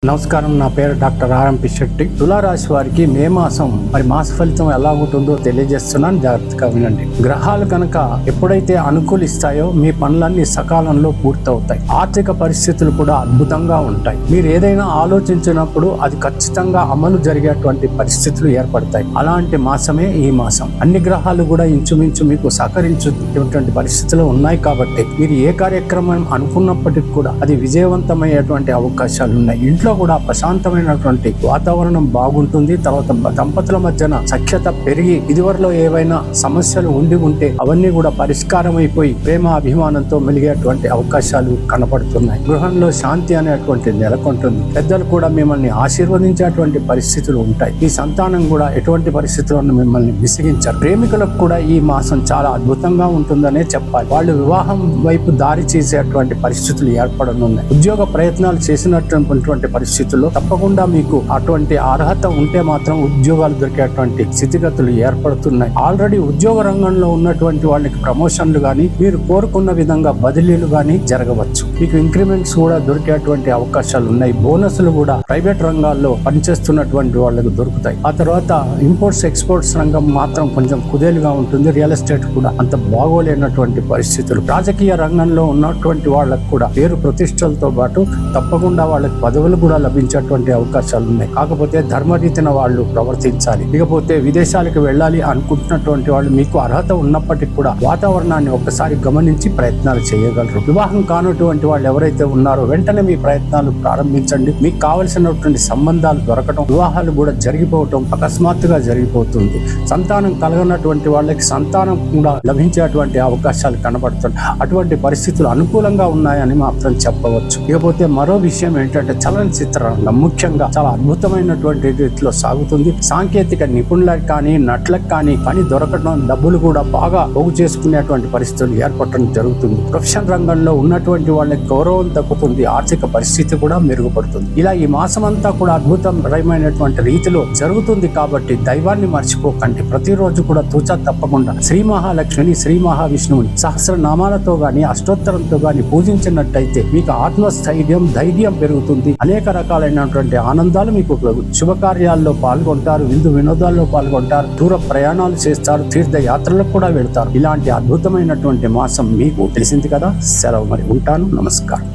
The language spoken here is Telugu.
నమస్కారం, నా పేరు డాక్టర్ ఆర్ఎంపి శెట్టి. తులారాశి వారికి మే మాసం మాస ఫలితం ఎలా ఉంటుందో తెలియజేస్తున్నాను, జాగ్రత్తగా వినండి. గ్రహాలు కనుక ఎప్పుడైతే అనుకూలిస్తాయో మీ పనులన్నీ సకాలంలో పూర్తవుతాయి. ఆర్థిక పరిస్థితులు కూడా అద్భుతంగా ఉంటాయి. మీరు ఏదైనా ఆలోచించినప్పుడు అది ఖచ్చితంగా అమలు జరిగేటువంటి పరిస్థితులు ఏర్పడతాయి. అలాంటి మాసమే ఈ మాసం. అన్ని గ్రహాలు కూడా ఇంచుమించు మీకు సహకరించేటువంటి పరిస్థితులు ఉన్నాయి కాబట్టి మీరు ఏ కార్యక్రమం అనుకున్నప్పటికీ కూడా అది విజయవంతమయ్యేటువంటి అవకాశాలు ఉన్నాయి. ఇంట్లో కూడా ప్రశాంతమైనటువంటి వాతావరణం బాగుంటుంది. తర్వాత దంపతుల మధ్యన సఖ్యత పెరిగి ఇదివరలో ఏవైనా సమస్యలు ఉంటే అవన్నీ కూడా పరిష్కారం అయిపోయి ప్రేమ అభిమానంతో మెలిగేటువంటి అవకాశాలు కనపడుతున్నాయి. గృహంలో శాంతి అనేటువంటి నెలకొంటుంది. పెద్దలు కూడా మిమ్మల్ని ఆశీర్వదించేటువంటి పరిస్థితులు ఉంటాయి. ఈ సంతానం కూడా ఎటువంటి పరిస్థితులను మిమ్మల్ని విసిగించారు. ప్రేమికులకు కూడా ఈ మాసం చాలా అద్భుతంగా ఉంటుందనే చెప్పాలి. వాళ్ళు వివాహం వైపు దారి చేసేటువంటి పరిస్థితులు ఏర్పడనున్నాయి. ఉద్యోగ ప్రయత్నాలు చేసినటువంటి పరిస్థితుల్లో తప్పకుండా మీకు అటువంటి అర్హత ఉంటే మాత్రం ఉద్యోగాలు దొరికేటువంటి స్థితిగతులు ఏర్పడుతున్నాయి. ఆల్రెడీ ఉద్యోగ రంగంలో ఉన్నటువంటి వాళ్ళకి ప్రమోషన్లు గానీ మీరు కోరుకున్న విధంగా బదిలీలు గానీ జరగవచ్చు. మీకు ఇంక్రిమెంట్స్ కూడా దొరికేటువంటి అవకాశాలు ఉన్నాయి. బోనస్లు కూడా ప్రైవేట్ రంగాల్లో పనిచేస్తున్నటువంటి వాళ్ళకు దొరుకుతాయి. ఆ తర్వాత ఇంపోర్ట్స్ ఎక్స్పోర్ట్స్ రంగం మాత్రం కొంచెం కుదేలుగా ఉంటుంది. రియల్ ఎస్టేట్ కూడా అంత బాగోలేనటువంటి పరిస్థితులు. రాజకీయ రంగంలో ఉన్నటువంటి వాళ్ళకు కూడా పేరు ప్రతిష్టలతో పాటు తప్పకుండా వాళ్ళకి పదవులు కూడా లభించేటువంటి అవకాశాలు ఉన్నాయి. కాకపోతే ధర్మరీతిన వాళ్ళు ప్రవర్తించాలి. ఇకపోతే విదేశాలకు వెళ్ళాలి అనుకుంటున్నటువంటి వాళ్ళు మీకు అర్హత ఉన్నప్పటికీ కూడా వాతావరణాన్ని ఒక్కసారి గమనించి ప్రయత్నాలు చేయగలరు. వివాహం కానటువంటి వాళ్ళు ఎవరైతే ఉన్నారో వెంటనే మీ ప్రయత్నాలు ప్రారంభించండి. మీకు కావలసినటువంటి సంబంధాలు దొరకటం, వివాహాలు కూడా జరిగిపోవటం అకస్మాత్తుగా జరిగిపోతుంది. సంతానం కలగనటువంటి వాళ్ళకి సంతానం కూడా లభించేటువంటి అవకాశాలు కనబడుతున్నాయి. అటువంటి పరిస్థితులు అనుకూలంగా ఉన్నాయని మాత్రం చెప్పవచ్చు. ఇకపోతే మరో విషయం ఏంటంటే చిత్రరంగం ముఖ్యంగా చాలా అద్భుతమైనటువంటి రీతిలో సాగుతుంది. సాంకేతిక నిపుణులకు కానీ నటులకు కానీ పని దొరకడం, డబ్బులు కూడా బాగా పోగు చేసుకునేటువంటి పరిస్థితులు ఏర్పడటం జరుగుతుంది. ప్రొఫెషన్ రంగంలో ఉన్నటువంటి వాళ్ళకి గౌరవం తగ్గుతుంది. ఆర్థిక పరిస్థితి కూడా మెరుగుపడుతుంది. ఇలా ఈ మాసం అంతా కూడా అద్భుతమైనటువంటి రీతిలో జరుగుతుంది. కాబట్టి దైవాన్ని మర్చిపోకండి. ప్రతిరోజు కూడా తూచా తప్పకుండా శ్రీ మహాలక్ష్మిని, శ్రీ మహావిష్ణువుని సహస్రనామాలతో గాని అష్టోత్తరంతో గాని పూజించినట్టయితే మీకు ఆత్మస్థైర్యం, ధైర్యం పెరుగుతుంది. అనేక రకాలైనటువంటి ఆనందాలు మీకు శుభకార్యాల్లో పాల్గొంటారు, విందు వినోదాల్లో పాల్గొంటారు, దూర ప్రయాణాలు చేస్తారు, తీర్థయాత్రలకు కూడా వెళ్తారు. ఇలాంటి అద్భుతమైనటువంటి మాసం మీకు తెలిసింది కదా. సెలవు, మరి ఉంటాను. నమస్కారం.